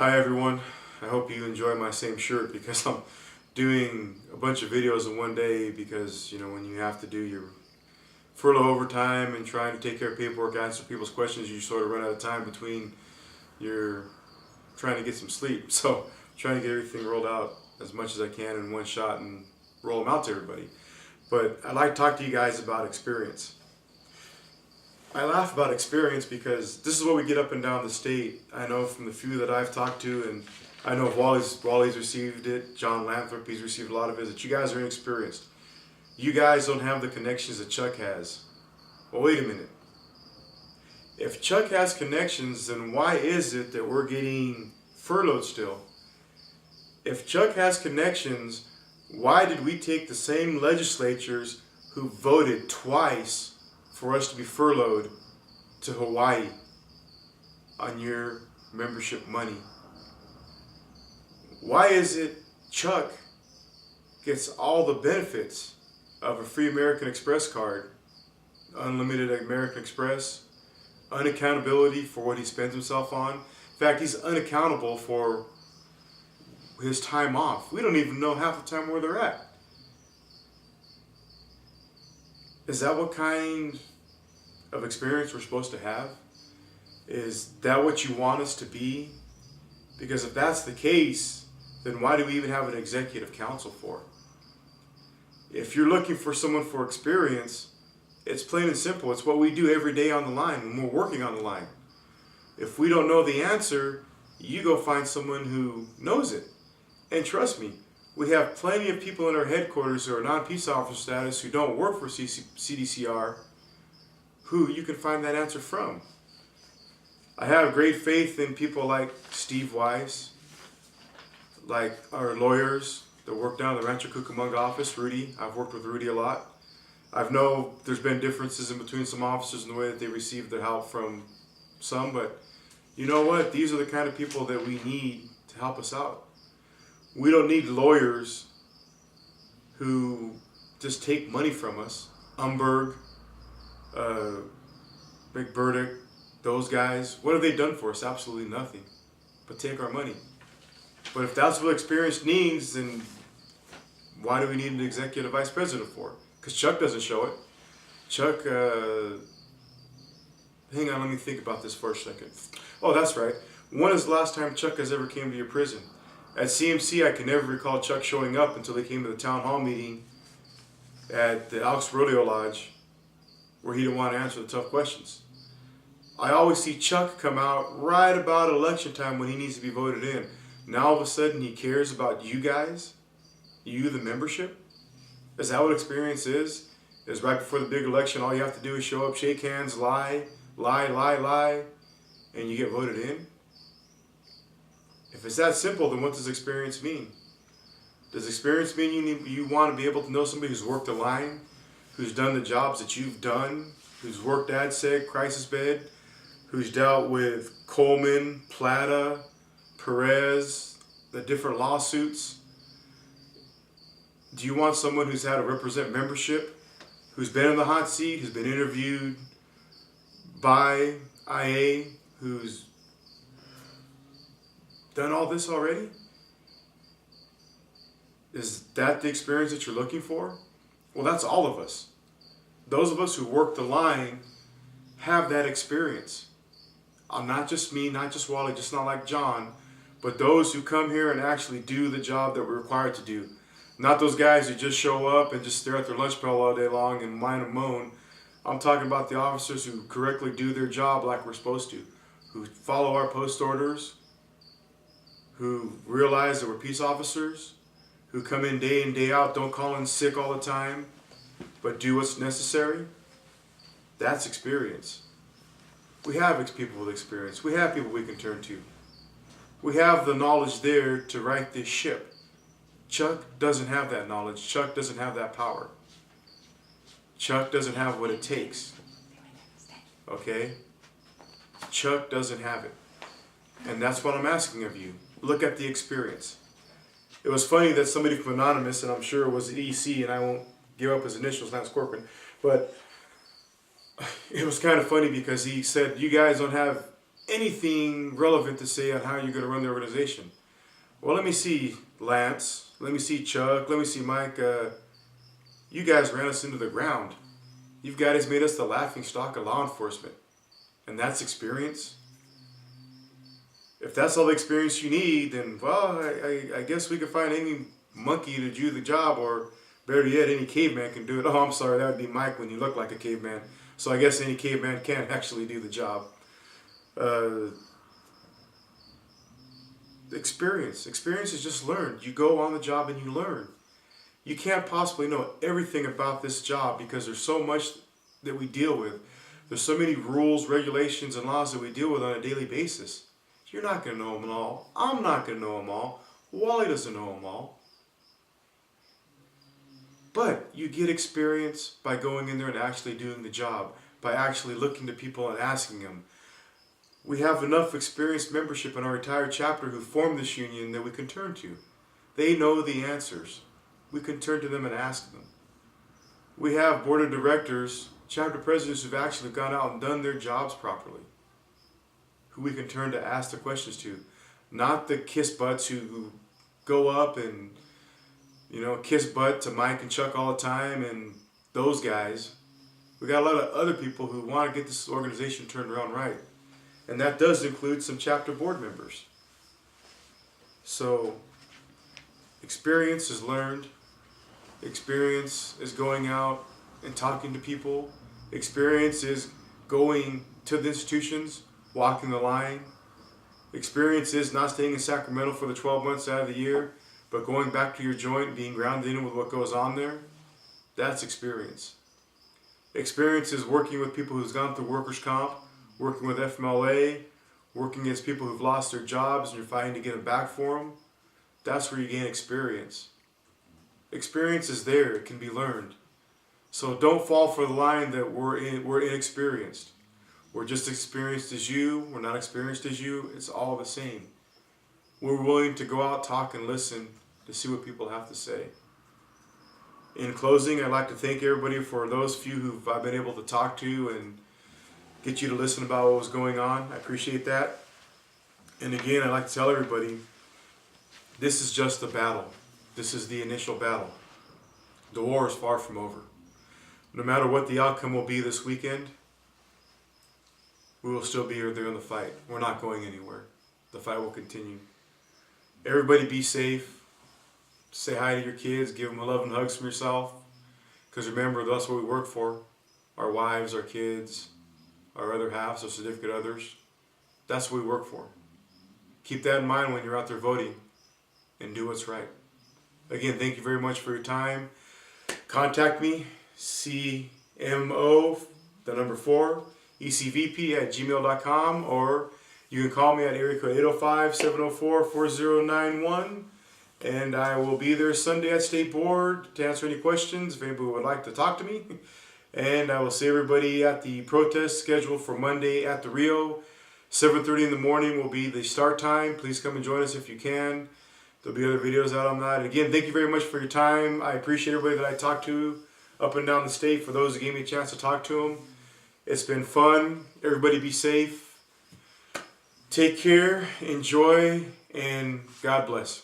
Hi everyone, I hope you enjoy my same shirt because I'm doing a bunch of videos in one day because, when you have to do your furlough overtime and trying to take care of paperwork, answer people's questions, you sort of run out of time between your trying to get some sleep. So trying to get everything rolled out as much as I can in one shot and roll them out to everybody. But I'd like to talk to you guys about experience. I laugh about experience because this is what we get up and down the state. I know from the few that I've talked to, and I know if Wally's received it, John Lanthrop, he's received a lot of visits. You guys are inexperienced. You guys don't have the connections that Chuck has. Well, wait a minute. If Chuck has connections, then why is it that we're getting furloughed still? If Chuck has connections, why did we take the same legislatures who voted twice for us to be furloughed to Hawaii on your membership money? Why is it Chuck gets all the benefits of a free American Express card, unlimited American Express, unaccountability for what he spends himself on? In fact, he's unaccountable for his time off. We don't even know half the time where they're at. Is that what kind of experience we're supposed to have? Is that what you want us to be? Because if that's the case, then why do we even have an executive council for? If you're looking for someone for experience, it's plain and simple. It's what we do every day on the line when we're working on the line. If we don't know the answer, you go find someone who knows it. And trust me, we have plenty of people in our headquarters who are non-peace officer status who don't work for CDCR who you can find that answer from. I have great faith in people like Steve Weiss, like our lawyers that work down in the Rancho Cucamonga office, Rudy. I've worked with Rudy a lot. I know there's been differences in between some officers in the way that they receive their help from some, but you know what? These are the kind of people that we need to help us out. We don't need lawyers who just take money from us. Umberg, McBurdick, those guys, what have they done for us? Absolutely nothing, but take our money. But if that's what experience needs, then why do we need an executive vice president for? Because Chuck doesn't show it. Chuck, hang on, let me think about this for a second. Oh, that's right. When is the last time Chuck has ever came to your prison? At CMC, I can never recall Chuck showing up until they came to the town hall meeting at the Elks Rodeo Lodge, where he didn't want to answer the tough questions. I always see Chuck come out right about election time when he needs to be voted in. Now all of a sudden he cares about you guys, you the membership. Is that what experience is? Is right before the big election all you have to do is show up, shake hands, lie, and you get voted in? If it's that simple, then what does experience mean? Does experience mean you want to be able to know somebody who's worked a line, who's done the jobs that you've done, who's worked ADSEG, crisis bed, who's dealt with Coleman, Plata, Perez, the different lawsuits? Do you want someone who's had to represent membership, who's been in the hot seat, who's been interviewed by IA, who's done all this already? Is that the experience that you're looking for? Well, that's all of us. Those of us who work the line have that experience. Not just me, not just Wally, just not like John, but those who come here and actually do the job that we're required to do. Not those guys who just show up and just stare at their lunch pail all day long and whine and moan. I'm talking about the officers who correctly do their job like we're supposed to, who follow our post orders, who realize that we're peace officers, who come in day out, don't call in sick all the time, but do what's necessary. That's experience. We have people with experience. We have people we can turn to. We have the knowledge there to right this ship. Chuck doesn't have that knowledge. Chuck doesn't have that power. Chuck doesn't have what it takes. Okay? Chuck doesn't have it. And that's what I'm asking of you. Look at the experience. It was funny that somebody from Anonymous, and I'm sure it was an EC, and I won't give up his initials, Lance Corcoran, but it was kind of funny because he said, you guys don't have anything relevant to say on how you're going to run the organization. Well, let me see, Lance. Let me see, Chuck. Let me see, Mike. You guys ran us into the ground. You guys made us the laughing stock of law enforcement. And that's experience. If that's all the experience you need, then, well, I guess we could find any monkey to do the job, or better yet, any caveman can do it. Oh, I'm sorry, that would be Mike when you look like a caveman. So I guess any caveman can actually do the job. Experience is just learned. You go on the job and you learn. You can't possibly know everything about this job because there's so much that we deal with. There's so many rules, regulations, and laws that we deal with on a daily basis. You're not going to know them all. I'm not going to know them all. Wally doesn't know them all. But you get experience by going in there and actually doing the job, by actually looking to people and asking them. We have enough experienced membership in our retired chapter who formed this union that we can turn to. They know the answers. We can turn to them and ask them. We have board of directors, chapter presidents who've actually gone out and done their jobs properly, who we can turn to ask the questions to. Not the kiss butts who go up and, kiss butt to Mike and Chuck all the time and those guys. We got a lot of other people who want to get this organization turned around right. And that does include some chapter board members. So, experience is learned. Experience is going out and talking to people. Experience is going to the institutions, walking the line. Experience is not staying in Sacramento for the 12 months out of the year, but going back to your joint, being grounded in with what goes on there. That's experience. Experience is working with people who's gone through workers' comp, working with FMLA, working against people who've lost their jobs and you're fighting to get them back for them. That's where you gain experience. Experience is there. It can be learned. So don't fall for the line that we're inexperienced. We're just experienced as you. We're not experienced as you. It's all the same. We're willing to go out, talk, and listen to see what people have to say. In closing, I'd like to thank everybody for those few who I've been able to talk to and get you to listen about what was going on. I appreciate that. And again, I'd like to tell everybody, this is just the battle. This is the initial battle. The war is far from over. No matter what the outcome will be this weekend, we will still be there in the fight. We're not going anywhere. The fight will continue. Everybody be safe. Say hi to your kids. Give them a love and hugs from yourself. Because remember, that's what we work for. Our wives, our kids, our other halves, our significant others. That's what we work for. Keep that in mind when you're out there voting and do what's right. Again, thank you very much for your time. Contact me, cjmo, the number 4, ecvp@gmail.com, or you can call me at area code 805-704-4091, and I will be there Sunday at State Board to answer any questions if anybody would like to talk to me. And I will see everybody at the protest scheduled for Monday at the Rio. 7:30 in the morning will be the start time. Please come and join us if you can. There'll be other videos out on that. And again, thank you very much for your time. I appreciate everybody that I talked to up and down the state, for those who gave me a chance to talk to them. It's been fun. Everybody be safe. Take care, enjoy, and God bless.